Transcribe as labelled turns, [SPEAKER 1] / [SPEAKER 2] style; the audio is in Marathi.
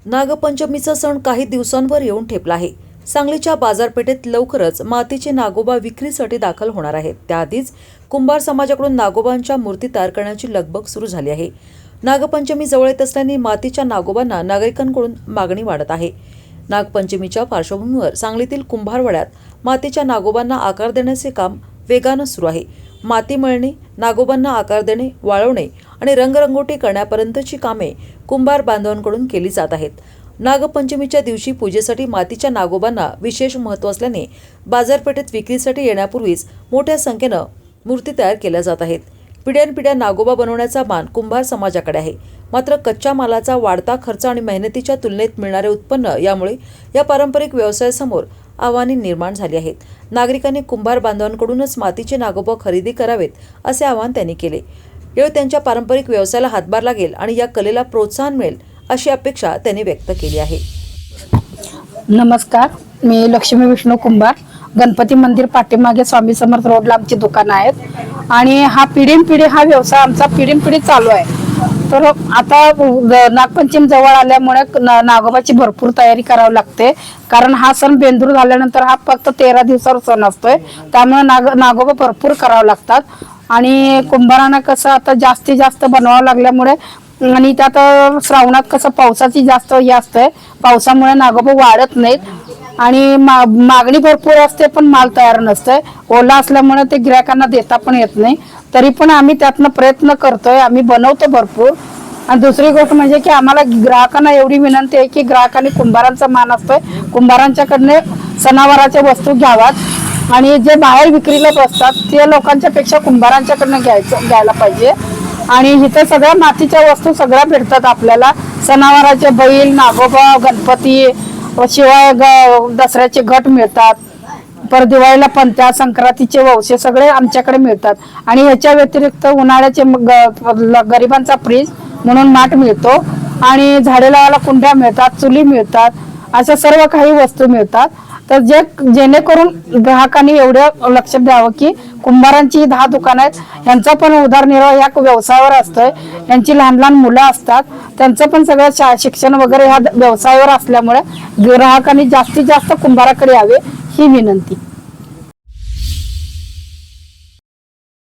[SPEAKER 1] नागपंचमीचा सण काही दिवसांवर येऊन ठेपला आहे। सांगलीच्या बाजारपेठेत लवकरच मातीचे नागोबा विक्रीसाठी दाखल होणार आहेत। त्याआधीच कुंभार समाजाकडून नागोबांच्या मूर्ती तयार करण्याची लगबग सुरू झाली आहे। नागपंचमी जवळ येत असल्याने मातीच्या नागोबांना नागरिकांकडून मागणी वाढत आहे। नागपंचमीच्या पार्श्वभूमीवर सांगलीतील कुंभारवाड्यात मातीच्या नागोबांना आकार देण्याचे काम वेगानं सुरू आहे। माती मळणे, नागोबांना आकार देणे, वाळवणे आणि रंगरंगोटी करण्यापर्यंतची कामे कुंभार बांधवांकडून केली जात आहेत। नागपंचमीच्या दिवशी पूजेसाठी मातीच्या नागोबांना विशेष महत्त्व असल्याने बाजारपेठेत विक्रीसाठी येण्यापूर्वीच मोठ्या संख्येनं मूर्ती तयार केल्या जात आहेत। पिढ्यानपिढ्या नागोबा बनवण्याचा मान कुंभार समाजाकडे आहे। मात्र कच्च्या मालाचा वाढता खर्च आणि मेहनतीच्या तुलनेत मिळणारे उत्पन्न यामुळे या पारंपरिक व्यवसायासमोर आव्हाने निर्माण झाली आहेत। नागरिकांनी कुंभार बांधवांकडूनच मातीचे नागोबा खरेदी करावेत असे आवाहन त्यांनी केले। यावेळी त्यांच्या पारंपरिक व्यवसायाला हातभार लागेल आणि या कलेला प्रोत्साहन मिळेल अशी अपेक्षा त्यांनी व्यक्त केली आहे।
[SPEAKER 2] नमस्कार, मी लक्ष्मी विष्णू कुंभार, गणपती मंदिर पाठीमागे स्वामी समर्थ रोडला आमची दुकान आहेत आणि हा पिढीनपिढी हा व्यवसाय आमचा पिढीनपिढी चालू आहे। तर आता नागपंचमी जवळ आल्यामुळे नागोबाची भरपूर तयारी करावी लागते, कारण हा सण बेंदूर झाल्यानंतर हा फक्त 13 दिवसावर सण असतोय, त्यामुळे नागोबा भरपूर करावे लागतात। आणि कुंभारांना कसं आता जास्तीत जास्त बनवावं लागल्यामुळे आणि त्यात श्रावणात कसं पावसाची जास्त हे असते, पावसामुळे नागोबा वाढत नाहीत आणि मागणी भरपूर असते पण माल तयार नसते। ओला असल्यामुळे ते गिरायकांना देता पण येत नाही, तरी पण आम्ही त्यातनं प्रयत्न करतोय, आम्ही बनवतो भरपूर। आणि दुसरी गोष्ट म्हणजे की आम्हाला ग्राहकांना एवढी विनंती आहे की ग्राहकांनी कुंभारांचा मान असतोय, कुंभारांच्याकडनं सणावाराच्या वस्तू घ्यावात आणि जे बाहेर विक्रीला बसतात ते लोकांच्या पेक्षा कुंभारांच्याकडनं घ्यायला पाहिजे। आणि इथे सगळ्या मातीच्या वस्तू सगळ्या भेटतात आपल्याला, सणावाराचे बैल, नागोबा, गणपती, शिवाय दसऱ्याचे घट मिळतात, पर दिवाळीला पंत्या, संक्रांतीचे वौसे सगळे आमच्याकडे मिळतात। आणि ह्याच्या व्यतिरिक्त उन्हाळ्याचे गरिबांचा फ्रीज म्हणून माठ मिळतो आणि झाडे लावायला कुंड्या मिळतात, चुली मिळतात, अशा सर्व काही वस्तू मिळतात। तर जेणेकरून ग्राहकांनी एवढं लक्ष द्यावं की कुंभारांची 10 दुकानं आहेत, यांचा पण उदरनिर्वाह या व्यवसायावर असतोय। यांची लहान लहान मुलं असतात, त्यांचं पण सगळं शिक्षण वगैरे ह्या व्यवसायावर असल्यामुळे ग्राहकांनी जास्तीत जास्त कुंभाराकडे यावे ही विनंती।